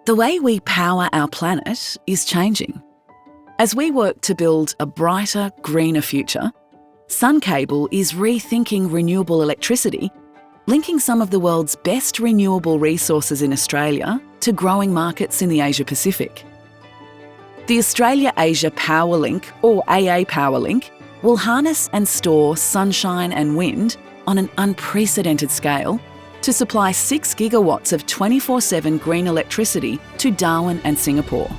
The way we power our planet is changing. As we work to build a brighter, greener future, SunCable is rethinking renewable electricity, linking some of the world's best renewable resources in Australia to growing markets in the Asia-Pacific. The Australia-Asia PowerLink, or AAPowerLink, will harness and store sunshine and wind on an unprecedented scale to supply 6 gigawatts of 24/7 green electricity to Darwin and Singapore.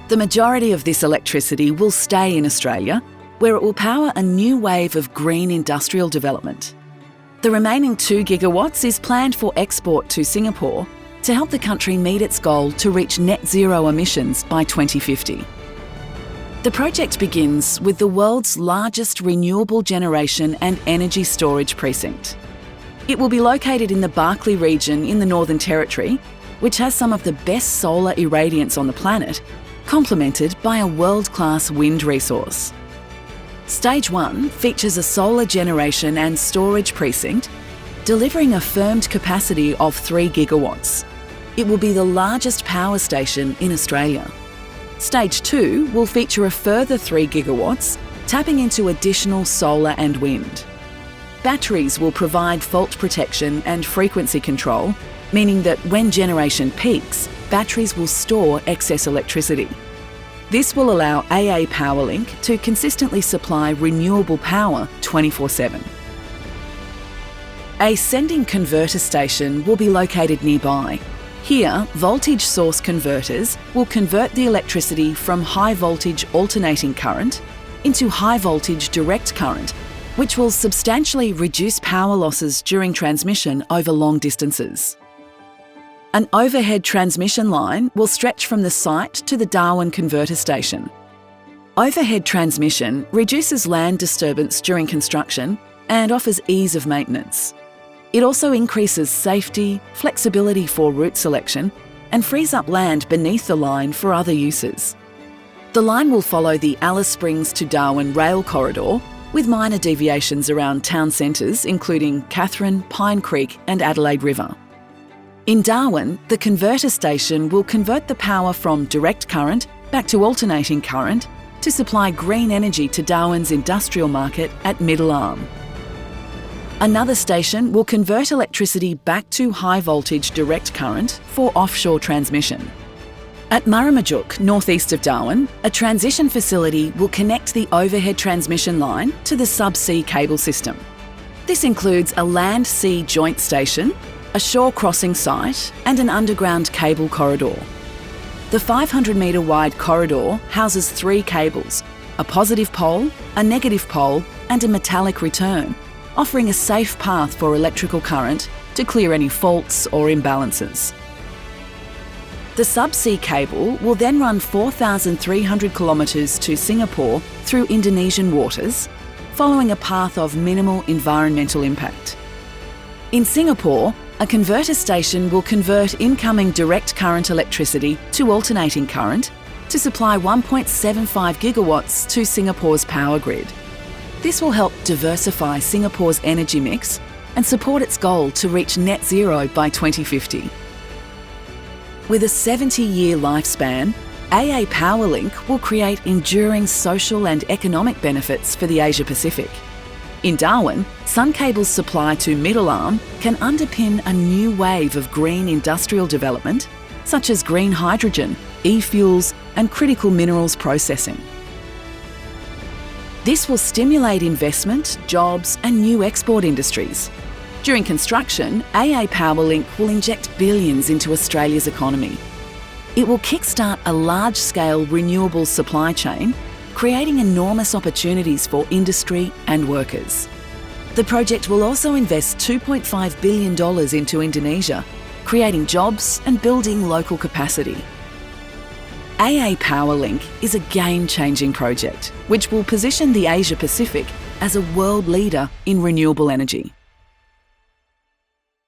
The majority of this electricity will stay in Australia, where it will power a new wave of green industrial development. The remaining 2 gigawatts is planned for export to Singapore to help the country meet its goal to reach net zero emissions by 2050. The project begins with the world's largest renewable generation and energy storage precinct. It will be located in the Barkly region in the Northern Territory, which has some of the best solar irradiance on the planet, complemented by a world-class wind resource. Stage 1 features a solar generation and storage precinct, delivering a firmed capacity of 3 gigawatts. It will be the largest power station in Australia. Stage 2 will feature a further 3 gigawatts, tapping into additional solar and wind. Batteries will provide fault protection and frequency control, meaning that when generation peaks, batteries will store excess electricity. This will allow AAPowerLink to consistently supply renewable power 24/7. A sending converter station will be located nearby. Here, voltage source converters will convert the electricity from high voltage alternating current into high voltage direct current, which will substantially reduce power losses during transmission over long distances. An overhead transmission line will stretch from the site to the Darwin converter station. Overhead transmission reduces land disturbance during construction and offers ease of maintenance. It also increases safety, flexibility for route selection, and frees up land beneath the line for other uses. The line will follow the Alice Springs to Darwin rail corridor, with minor deviations around town centres including Katherine, Pine Creek and Adelaide River. In Darwin, the converter station will convert the power from direct current back to alternating current to supply green energy to Darwin's industrial market at Middle Arm. Another station will convert electricity back to high voltage direct current for offshore transmission. At Murrumbidgee, northeast of Darwin, a transition facility will connect the overhead transmission line to the subsea cable system. This includes a land-sea joint station, a shore crossing site and an underground cable corridor. The 500-metre wide corridor houses 3 cables, a positive pole, a negative pole and a metallic return, offering a safe path for electrical current to clear any faults or imbalances. The subsea cable will then run 4,300 kilometres to Singapore through Indonesian waters, following a path of minimal environmental impact. In Singapore, a converter station will convert incoming direct current electricity to alternating current to supply 1.75 gigawatts to Singapore's power grid. This will help diversify Singapore's energy mix and support its goal to reach net zero by 2050. With a 70-year lifespan, AAPowerLink will create enduring social and economic benefits for the Asia-Pacific. In Darwin, SunCable's supply to Middle Arm can underpin a new wave of green industrial development, such as green hydrogen, e-fuels and critical minerals processing. This will stimulate investment, jobs and new export industries. During construction, AAPowerLink will inject billions into Australia's economy. It will kickstart a large-scale renewable supply chain, creating enormous opportunities for industry and workers. The project will also invest $2.5 billion into Indonesia, creating jobs and building local capacity. AAPowerLink is a game-changing project which will position the Asia-Pacific as a world leader in renewable energy.